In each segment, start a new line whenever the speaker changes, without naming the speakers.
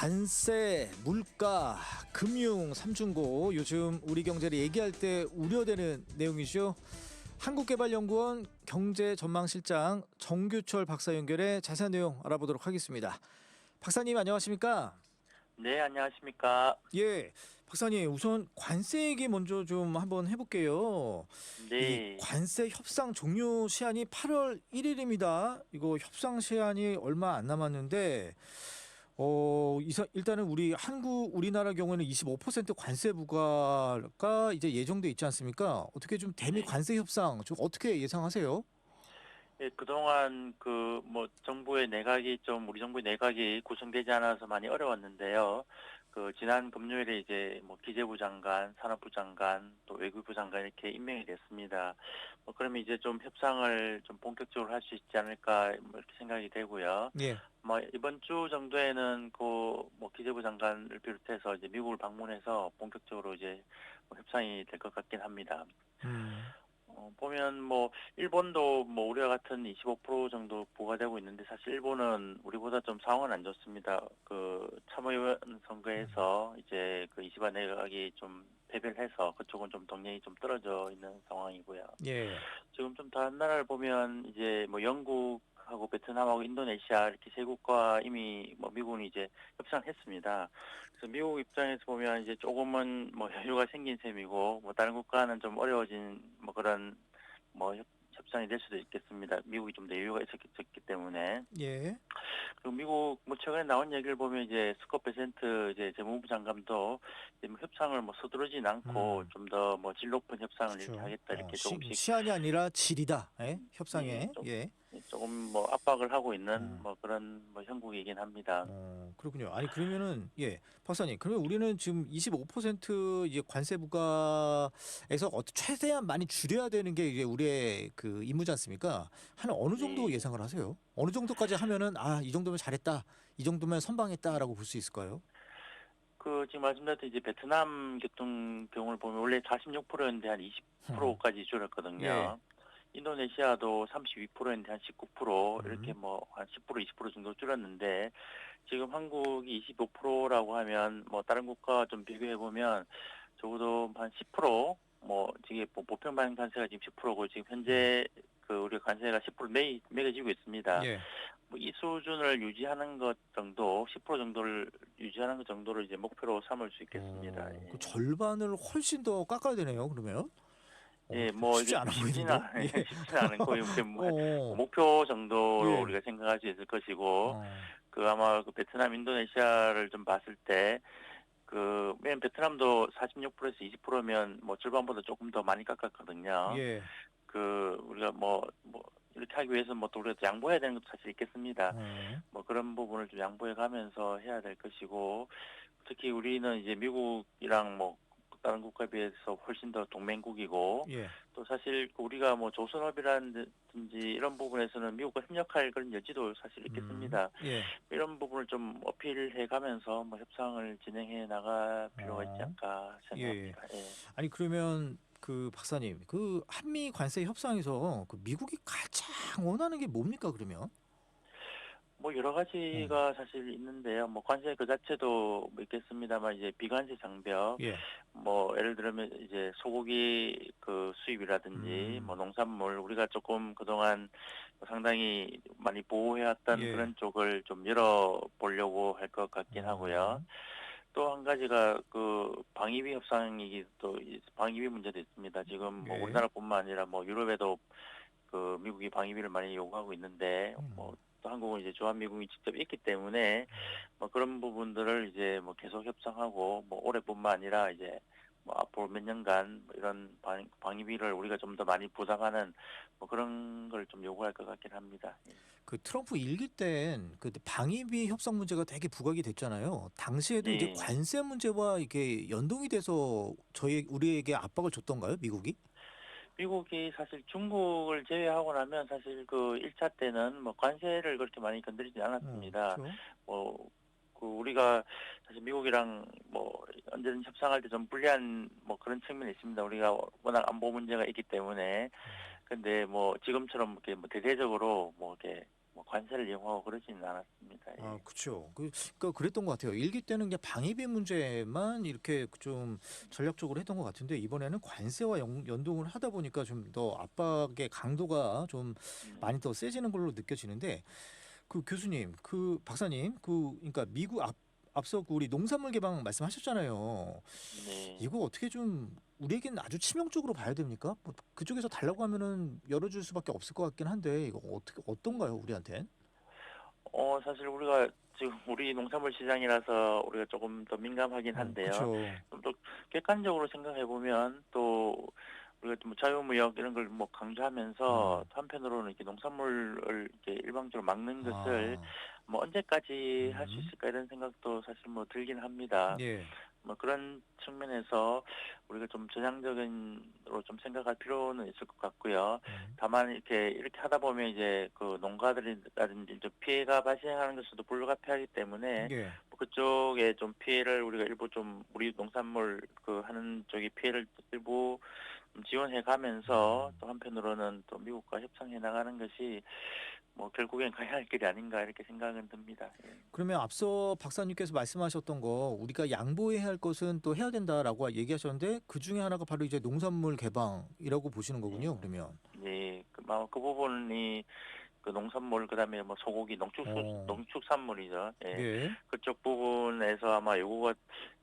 관세, 물가, 금융, 삼중고 요즘 우리 경제를 얘기할 때 우려되는 내용이죠. 한국개발연구원 경제전망실장 정규철 박사 연결해 자세한 내용 알아보도록 하겠습니다. 박사님 안녕하십니까?
네, 안녕하십니까?
예, 박사님 우선 관세 얘기 먼저 좀 한번 해볼게요. 이
네,
관세 협상 종료 시한이 8월 1일입니다. 이거 협상 시한이 얼마 안 남았는데 일단은 우리나라 경우에는 25% 관세 부과가 이제 예정돼 있지 않습니까? 어떻게 좀 대미
네.
관세 협상 좀 어떻게 예상하세요?
예, 그동안 우리 정부의 내각이 구성되지 않아서 많이 어려웠는데요. 지난 금요일에 이제 기재부 장관, 산업부 장관, 또 외교부 장관 이렇게 임명이 됐습니다. 그러면 이제 좀 협상을 좀 본격적으로 할 수 있지 않을까, 이렇게 생각이 되고요.
예.
이번 주 정도에는 기재부 장관을 비롯해서 이제 미국을 방문해서 본격적으로 이제 협상이 될 것 같긴 합니다.
음.
보면 일본도 우리와 같은 25% 정도 부과되고 있는데 사실 일본은 우리보다 좀 상황은 안 좋습니다. 참의원 선거에서 이제 이시바 내각이 좀 패배를 해서 그쪽은 좀 동력이 좀 떨어져 있는 상황이고요.
예.
지금 좀 다른 나라를 보면 이제 영국하고 베트남하고 인도네시아 이렇게 세 국가 이미 미국은 이제 협상했습니다. 그래서 미국 입장에서 보면 이제 조금은 여유가 생긴 셈이고 다른 국가는 좀 어려워진 그런 협상이 될 수도 있겠습니다. 미국이 좀 더 여유가 있었기 때문에.
예.
그리고 미국 최근에 나온 얘기를 보면 이제 스콧 베센트 이제 재무부 장관도 이제 협상을 서두르진 않고 좀 더 질 높은 협상을 이렇게
그렇죠.
하겠다 이렇게 조금씩
시한이 아니라 질이다. 예?
예,
협상에. 예.
조금 압박을 하고 있는 그런 형국이긴 합니다.
그렇군요. 아니 그러면은 박사님, 그러면 우리는 지금 25% 이제 관세 부과에서 최대한 많이 줄여야 되는 게 이제 우리의 그 임무지 않습니까? 한 어느 정도
네.
예상을 하세요? 어느 정도까지 하면은 이 정도면 잘했다, 이 정도면 선방했다라고 볼 수 있을까요?
지금 말씀드렸듯이 이제 베트남 같은 경우를 보면 원래 46%였는데 한
음.
20%까지 줄였거든요.
예.
인도네시아도 32%였는데 한 19% 이렇게
음.
한 10% 20% 정도 줄였는데 지금 한국이 25%라고 하면 다른 국가와 좀 비교해 보면 적어도 한 10% 지금 보편반 관세가 지금 10%고 지금 현재 우리 관세가 10% 매겨지고 있습니다.
예.
이 수준을 유지하는 것 정도, 10% 정도를 유지하는 것 정도를 이제 목표로 삼을 수 있겠습니다.
그
예.
절반을 훨씬 더 깎아야 되네요. 그러면
예,
쉽지
이게
않아
쉽지는
보이는데. 예.
쉽지는 않은 거예요.
어.
목표 정도로
예.
우리가 생각할 수 있을 것이고,
어.
아마 베트남, 인도네시아를 좀 봤을 때, 맨 베트남도 46%에서 20%면 절반보다 조금 더 많이 깎았거든요.
예.
우리가 이렇게 하기 위해서 또 우리가 양보해야 되는 것도 사실 있겠습니다.
어.
그런 부분을 좀 양보해 가면서 해야 될 것이고, 특히 우리는 이제 미국이랑 다른 국가에 비해서 훨씬 더 동맹국이고,
예.
또 사실 우리가 조선업이라든지 이런 부분에서는 미국과 협력할 그런 여지도 사실 있겠습니다.
예.
이런 부분을 좀 어필해 가면서 협상을 진행해 나갈 필요가 있지
어.
않을까
예. 예.
생각합니다. 예.
아니 그러면 그 박사님, 그 한미 관세 협상에서 그 미국이 가장 원하는 게 뭡니까 그러면?
여러
음.
가지가 사실 있는데요. 관세 그 자체도 있겠습니다만 이제 비관세 장벽,
예.
예를 들면 이제 소고기 수입이라든지
음.
농산물 우리가 조금 그동안 상당히 많이 보호해왔던
예.
그런 쪽을 좀 열어보려고 할 것 같긴 하고요.
음.
또 한 가지가 방위비 방위비 문제도 있습니다. 지금
예.
우리나라뿐만 아니라 유럽에도 미국이 방위비를 많이 요구하고 있는데
음.
또 한국은 이제 주한미군이 직접 있기 때문에 그런 부분들을 이제 계속 협상하고 올해뿐만 아니라 이제 앞으로 몇 년간 이런 방위비를 우리가 좀 더 많이 부담하는 그런 걸 좀 요구할 것 같긴 합니다. 예.
그 트럼프 일기 땐 그 방위비 협상 문제가 되게 부각이 됐잖아요. 당시에도 이제
네.
관세 문제와 이게 연동이 돼서 우리에게 압박을 줬던가요, 미국이?
미국이 사실 중국을 제외하고 나면 사실 1차 때는 관세를 그렇게 많이 건드리지 않았습니다.
그렇죠.
우리가 사실 미국이랑 언제든 협상할 때 좀 불리한 그런 측면이 있습니다. 우리가 워낙 안보 문제가 있기 때문에. 근데 지금처럼 이렇게 대대적으로 이렇게 관세를 이용하고 그러지는 않았습니다. 예.
아, 그렇죠. 그러니까 그랬던 것 같아요. 일기 때는 그냥 방위비 문제만 이렇게 좀 전략적으로 했던 것 같은데 이번에는 관세와 연동을 하다 보니까 좀 더 압박의 강도가 좀
네.
많이 더 세지는 걸로 느껴지는데 그 교수님, 그 박사님, 그러니까 미국 앞서 그 우리 농산물 개방 말씀하셨잖아요.
네.
이거 어떻게 좀 우리에게는 아주 치명적으로 봐야 됩니까? 뭐 그쪽에서 달라고 하면은 열어줄 수밖에 없을 것 같긴 한데 이거 어떻게 어떤가요, 우리한텐?
사실 우리가 지금 우리 농산물 시장이라서 우리가 조금 더 민감하긴 한데요.
그렇죠.
좀 더 객관적으로 생각해 보면 또 우리가 좀 자유무역 이런 걸 뭐 강조하면서
음.
또 한편으로는 이렇게 농산물을 이렇게 일방적으로 막는 것을
아,
뭐 언제까지 할 수
음,
있을까 이런 생각도 사실 뭐 들긴 합니다.
예,
뭐 그런 측면에서 우리가 좀 전향적인으로 좀 생각할 필요는 있을 것 같고요.
음,
다만 이렇게 하다 보면 이제 그 농가들이라든지 좀 피해가 발생하는 것도 불가피하기 때문에
예.
뭐 그쪽에 좀 피해를 우리가 일부 좀 우리 농산물 그 하는 쪽이 피해를 일부 좀 지원해 가면서
음.
또 한편으로는 또 미국과 협상해 나가는 것이 뭐 결국엔 가야 할 길이 아닌가 이렇게 생각은 듭니다. 예.
그러면 앞서 박사님께서 말씀하셨던 거 우리가 양보해야 할 것은 또 해야 된다라고 얘기하셨는데 그 중에 하나가 바로 이제 농산물 개방이라고 보시는 거군요.
네.
그러면.
네. 그 부분이 그 농산물 그다음에 뭐 소고기
어,
농축산물이죠. 예.
예.
그쪽 부분에서 아마 요구가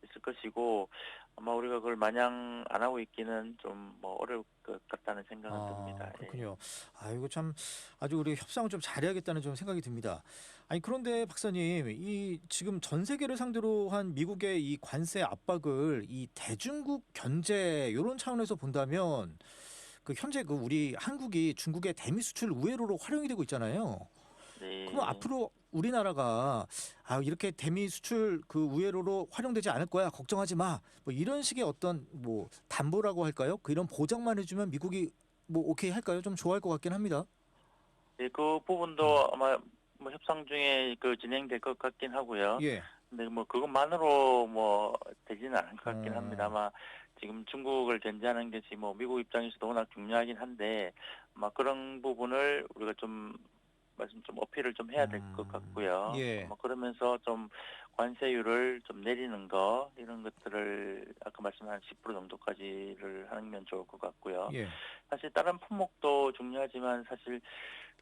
있을 것이고 아마 우리가 그걸 마냥 안 하고 있기는 좀 뭐 어려울 것 같다는 생각은
아,
듭니다. 예.
그렇군요. 아, 이거 참 아주 우리 협상을 좀 잘해야겠다는 좀 생각이 듭니다. 아니, 그런데 박사님, 이 지금 전 세계를 상대로 한 미국의 이 관세 압박을 이 대중국 견제 이런 차원에서 본다면 그 현재 그 우리 한국이 중국의 대미 수출 우회로로 활용이 되고 있잖아요. 그럼
네.
앞으로 우리나라가 아, 이렇게 대미 수출 그 우회로로 활용되지 않을 거야. 걱정하지 마. 뭐 이런 식의 어떤 뭐 담보라고 할까요? 그 이런 보장만 해주면 미국이 뭐 오케이 할까요? 좀 좋아할 것 같긴 합니다.
네, 그
음.
부분도 아마 뭐 협상 중에 그 진행될 것 같긴 하고요.
예.
근데 뭐 그것만으로 뭐 되지는 않을 것 같긴 합니다.
어.
아마 지금 중국을 견제하는 것이 뭐 미국 입장에서도 워낙 중요하긴 한데 아마 그런 부분을 우리가 좀 말씀 좀 어필을 좀 해야 될 것 같고요.
예.
아마 그러면서 좀 관세율을 좀 내리는 거 이런 것들을 아까 말씀한 10% 정도까지를 하면 좋을 것 같고요.
예.
사실 다른 품목도 중요하지만 사실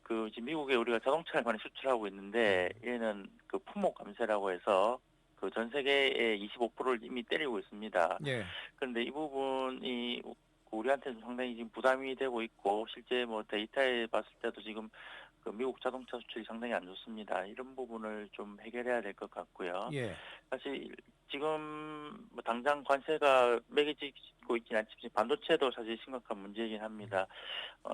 그 지금 미국에 우리가 자동차를 많이 수출하고 있는데
음.
얘는 그 품목 감세라고 해서 그 전 세계의 25%를 이미 때리고 있습니다.
예.
그런데 이 부분이 우리한테는 상당히 지금 부담이 되고 있고 실제 뭐 데이터에 봤을 때도 지금 그 미국 자동차 수출이 상당히 안 좋습니다. 이런 부분을 좀 해결해야 될 것 같고요.
예.
사실 지금 뭐 당장 관세가 매겨지고 있지는 않지만 반도체도 사실 심각한 문제이긴 합니다.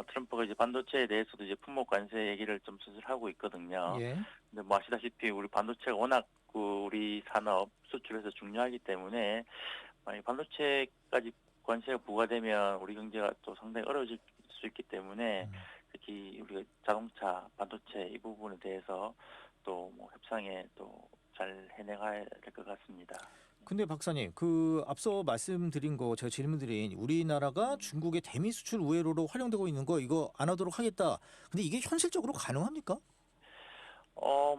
트럼프가 이제 반도체에 대해서도 이제 품목 관세 얘기를 좀 슬슬 하고 있거든요.
예.
근데 뭐 아시다시피 우리 반도체가 워낙 그 우리 산업 수출에서 중요하기 때문에 만약 반도체까지 관세가 부과되면 우리 경제가 또 상당히 어려워질 수 있기 때문에
음.
특히 우리가 자동차, 반도체 이 부분에 대해서 또 뭐 협상에 또 잘 해내가야 될 것 같습니다.
근데 박사님, 그 앞서 말씀드린 거 제가 질문드린 우리나라가
음.
중국의 대미 수출 우회로로 활용되고 있는 거 이거 안 하도록 하겠다. 근데 이게 현실적으로 가능합니까?
어,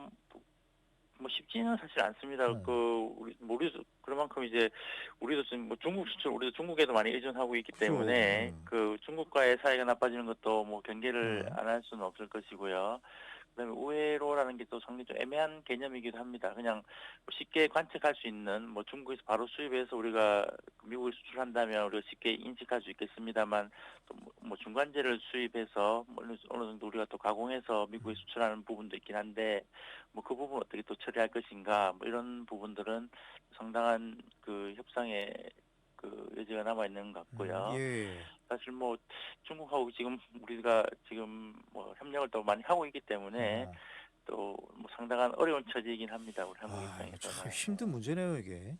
뭐 쉽지는 사실 않습니다.
어.
우리도 그만큼 이제 우리도 지금 뭐 중국 수출 우리도 중국에도 많이 의존하고 있기
그죠.
때문에 그 중국과의 사이가 나빠지는 것도 뭐 경계를
음.
안 할 수는 없을 것이고요. 그다음에 우회로라는 게 또 상당히 좀 애매한 개념이기도 합니다. 그냥 뭐 쉽게 관측할 수 있는 뭐 중국에서 바로 수입해서 우리가 미국에 수출한다면 우리가 쉽게 인식할 수 있겠습니다만 또 뭐 중간재를 수입해서 뭐 어느 정도 우리가 또 가공해서 미국에
음.
수출하는 부분도 있긴 한데 뭐 그 부분 어떻게 또 처리할 것인가 뭐 이런 부분들은 상당한 그 협상의 그 여지가 남아 있는 것 같고요.
예.
사실 뭐 중국하고 지금 우리가 지금 뭐 협력을 또 많이 하고 있기 때문에
어.
또 뭐 상당한 어려운 처지이긴 합니다. 우리 한국
아, 이거
입장에서는.
참 힘든 문제네요, 이게.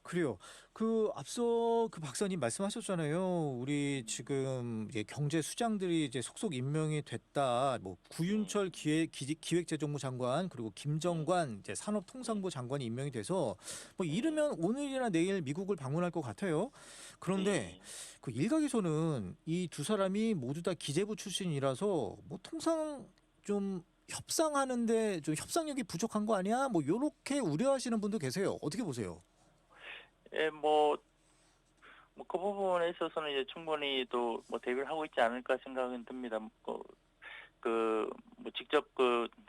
그래요. 그 앞서 그 박사님 말씀하셨잖아요. 우리 지금 이제 경제 수장들이 이제 속속 임명이 됐다. 뭐
네,
구윤철 기획재정부 장관 그리고
네,
김정관 이제
네,
산업통상부 장관이 임명이 돼서 뭐
네,
이르면 오늘이나 내일 미국을 방문할 것 같아요. 그런데
네,
그 일각에서는 이 두 사람이 모두 다 기재부 출신이라서 뭐 통상 좀 협상하는데 좀 협상력이 부족한 거 아니야? 뭐 요렇게 우려하시는 분도 계세요. 어떻게 보세요?
예, 그 부분에 있어서는 이제 충분히 또 뭐 대비를 하고 있지 않을까 생각은 듭니다. 뭐 직접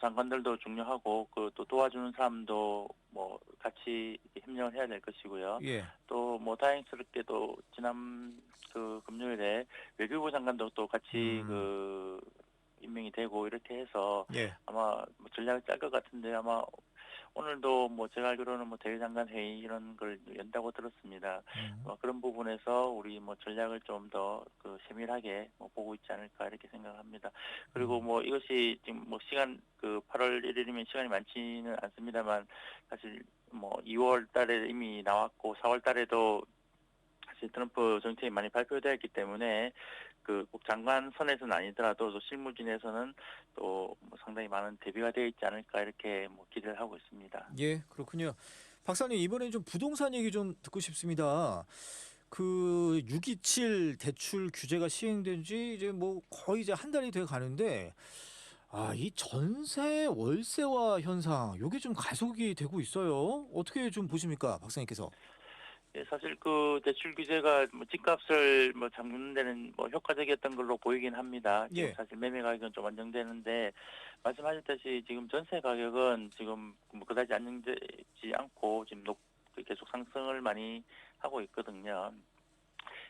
장관들도 중요하고 또 도와주는 사람도 뭐 같이 이렇게 협력을 해야 될 것이고요.
예.
또 뭐 다행스럽게도 지난 금요일에 외교부 장관도 또 같이
음.
임명이 되고 이렇게 해서
예.
아마 뭐 전략을 짤 것 같은데 아마 오늘도 뭐 제가 알기로는 뭐 대외장관 회의 이런 걸 연다고 들었습니다.
음.
그런 부분에서 우리 뭐 전략을 좀 더 세밀하게 뭐 보고 있지 않을까 이렇게 생각합니다. 그리고
음.
뭐 이것이 지금 뭐 시간 8월 1일이면 시간이 많지는 않습니다만 사실 뭐 2월 달에 이미 나왔고 4월 달에도 사실 트럼프 정책이 많이 발표되어 있기 때문에 꼭 장관 선에서는 아니더라도 또 실무진에서는 또뭐 상당히 많은 대비가 되어 있지 않을까 이렇게 뭐 기대를 하고 있습니다.
예, 그렇군요. 박사님, 이번엔 좀 부동산 얘기 좀 듣고 싶습니다. 그 627 대출 규제가 시행된 지 이제 뭐 거의 이제 한 달이 돼 가는데, 이 전세 월세화 현상 요게 좀 가속이 되고 있어요. 어떻게 좀 보십니까, 박사님께서?
예, 사실 대출 규제가 뭐 집값을 뭐 잡는 데는 뭐 효과적이었던 걸로 보이긴 합니다. 지금
예.
사실 매매 가격은 좀 안정되는데 말씀하셨듯이 지금 전세 가격은 지금 뭐 그다지 안정되지 않고 지금 계속 상승을 많이 하고 있거든요.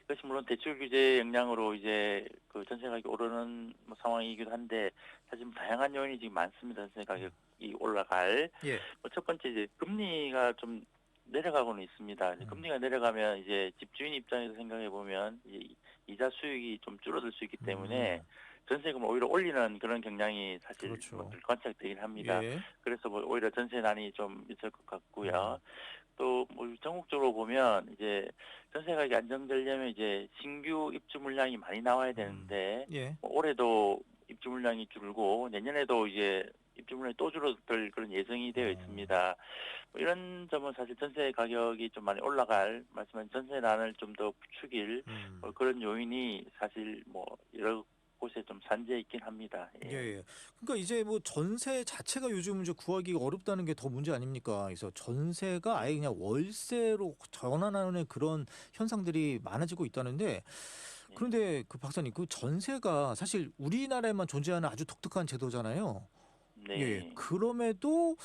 그것이 물론 대출 규제 영향으로 이제 전세 가격이 오르는 뭐 상황이기도 한데 사실 뭐 다양한 요인이 지금 많습니다. 전세 가격이 올라갈.
예.
첫 번째 이제 금리가 좀 내려가고는 있습니다. 이제
음.
금리가 내려가면 이제 집주인 입장에서 생각해 보면 이제 이자 수익이 좀 줄어들 수 있기 때문에
음.
전세금을 오히려 올리는 그런 경향이 사실
그렇죠.
늘 관찰되긴 합니다.
예.
그래서 뭐 오히려 전세난이 좀 있을 것 같고요.
음.
또 뭐 전국적으로 보면 이제 전세 가격이 안정되려면 이제 신규 입주 물량이 많이 나와야
음.
되는데
예.
뭐 올해도 입주 물량이 줄고 내년에도 이제 입주 물량이 또 줄어들 그런 예정이 되어
어.
있습니다. 뭐 이런 점은 사실 전세 가격이 좀 많이 올라갈 말씀한 전세난을 좀 더 부추길
음.
그런 요인이 사실 뭐 여러 곳에 좀 산재해 있긴 합니다. 예.
예예. 그러니까 이제 뭐 전세 자체가 요즘 이제 구하기가 어렵다는 게 더 문제 아닙니까? 그래서 전세가 아예 그냥 월세로 전환하는 그런 현상들이 많아지고 있다는데,
예.
그런데 그 박사님, 그 전세가 사실 우리나라에만 존재하는 아주 독특한 제도잖아요. 예.
네.
그럼에도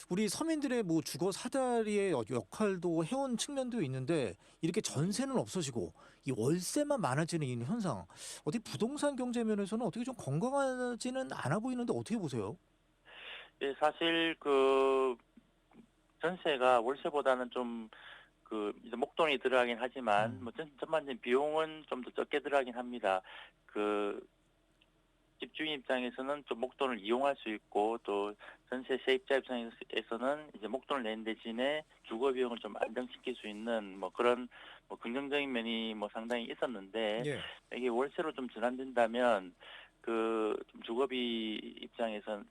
우리 서민들의 뭐 주거 사다리의 역할도 해온 측면도 있는데, 이렇게
네.
전세는 없어지고 이 월세만 많아지는 이 현상, 어떻게 부동산 경제 면에서는 어떻게 좀 건강하지는 않아 보이는데 어떻게 보세요?
예, 사실 전세가 월세보다는 좀 이제 목돈이 들어가긴 하지만
음.
뭐 전반적인 비용은 좀 더 적게 들어가긴 합니다. 그 집주인 입장에서는 좀 목돈을 이용할 수 있고 또 전세 세입자 입장에서는 이제 목돈을 낸 대신에 주거 비용을 좀 안정시킬 수 있는 뭐 그런 뭐 긍정적인 면이 뭐 상당히 있었는데
예.
이게 월세로 좀 전환된다면 좀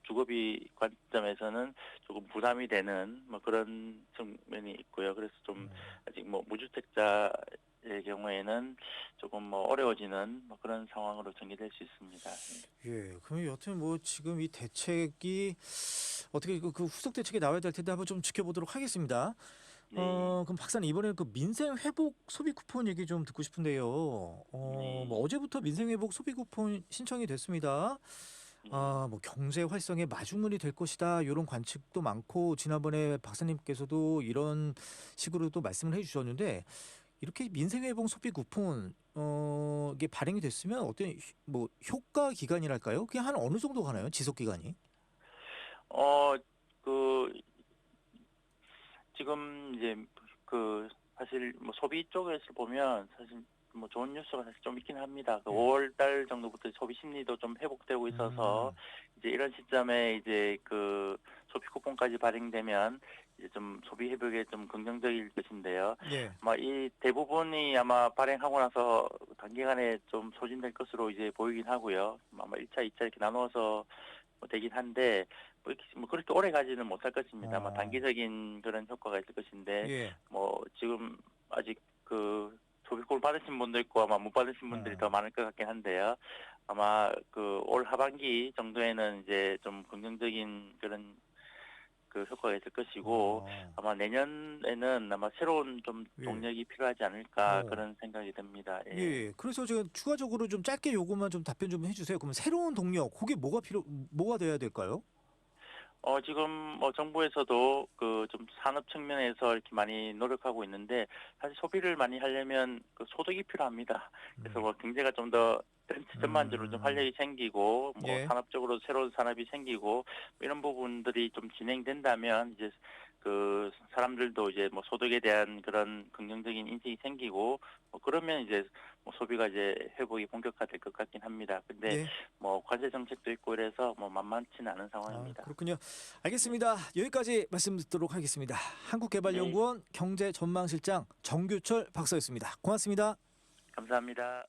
주거비 관점에서는 조금 부담이 되는 뭐 그런 측면이 있고요. 그래서 좀
음.
아직 뭐 무주택자의 경우에는 조금 뭐 어려워지는 뭐 그런 상황으로 전개될 수 있습니다. 예.
예. 그럼 여튼 뭐 지금 이 대책이 어떻게 그 후속 대책이 나와야 될 텐데 한번 좀 지켜보도록 하겠습니다.
네.
그럼 박사님, 이번에는 그 민생 회복 소비 쿠폰 얘기 좀 듣고 싶은데요. 뭐
네.
어제부터 민생 회복 소비 쿠폰 신청이 됐습니다.
네.
뭐 경제 활성의 마중물이 될 것이다, 요런 관측도 많고, 지난번에 박사님께서도 이런 식으로 또 말씀을 해 주셨는데, 이렇게 민생 회복 소비 쿠폰 이게 발행이 됐으면 어떤 뭐 효과 기간이랄까요? 그게 한 어느 정도 가나요? 지속 기간이?
어, 그 지금 이제 사실 뭐 소비 쪽에서 보면 사실 뭐 좋은 뉴스가 사실 좀 있긴 합니다.
예.
5월 달 정도부터 소비 심리도 좀 회복되고 있어서
음.
이제 이런 시점에 이제 소비 쿠폰까지 발행되면 이제 좀 소비 회복에 좀 긍정적일 것인데요.
예.
아마 이 대부분이 아마 발행하고 나서 단기간에 좀 소진될 것으로 이제 보이긴 하고요. 아마 1차, 2차 이렇게 나누어서 뭐 되긴 한데 뭐 그렇게 오래 가지는 못할 것입니다. 아마
어.
단기적인 그런 효과가 있을 것인데
예.
뭐 지금 아직 소비권을 받으신 분도 있고 아마 못 받으신 분들이 더
음.
많을 것 같긴 한데요. 아마 그 올 하반기 정도에는 이제 좀 긍정적인 그런 그 효과가 있을 것이고 아마 내년에는 아마 새로운 좀
예.
동력이 필요하지 않을까
어.
그런 생각이 듭니다. 예.
예. 그래서 제가 추가적으로 좀 짧게 요것만 좀 답변 좀 해주세요. 그러면 새로운 동력, 그게 뭐가 돼야 될까요?
지금 뭐 정부에서도 그 좀 산업 측면에서 이렇게 많이 노력하고 있는데 사실 소비를 많이 하려면 그 소득이 필요합니다. 그래서 뭐 경제가 좀 더 전반적으로 좀 활력이 생기고 뭐
예.
산업적으로 새로운 산업이 생기고 뭐 이런 부분들이 좀 진행된다면 이제 그 사람들도 이제 뭐 소득에 대한 그런 긍정적인 인식이 생기고 뭐 그러면 이제 뭐 소비가 이제 회복이 본격화될 것 같긴 합니다. 근데
예.
뭐 관세 정책도 있고 이래서 뭐 만만치는 않은
아,
상황입니다.
그렇군요. 알겠습니다. 여기까지 말씀 듣도록 하겠습니다.
네,
한국개발연구원 경제전망실장 정규철 박사였습니다. 고맙습니다.
감사합니다.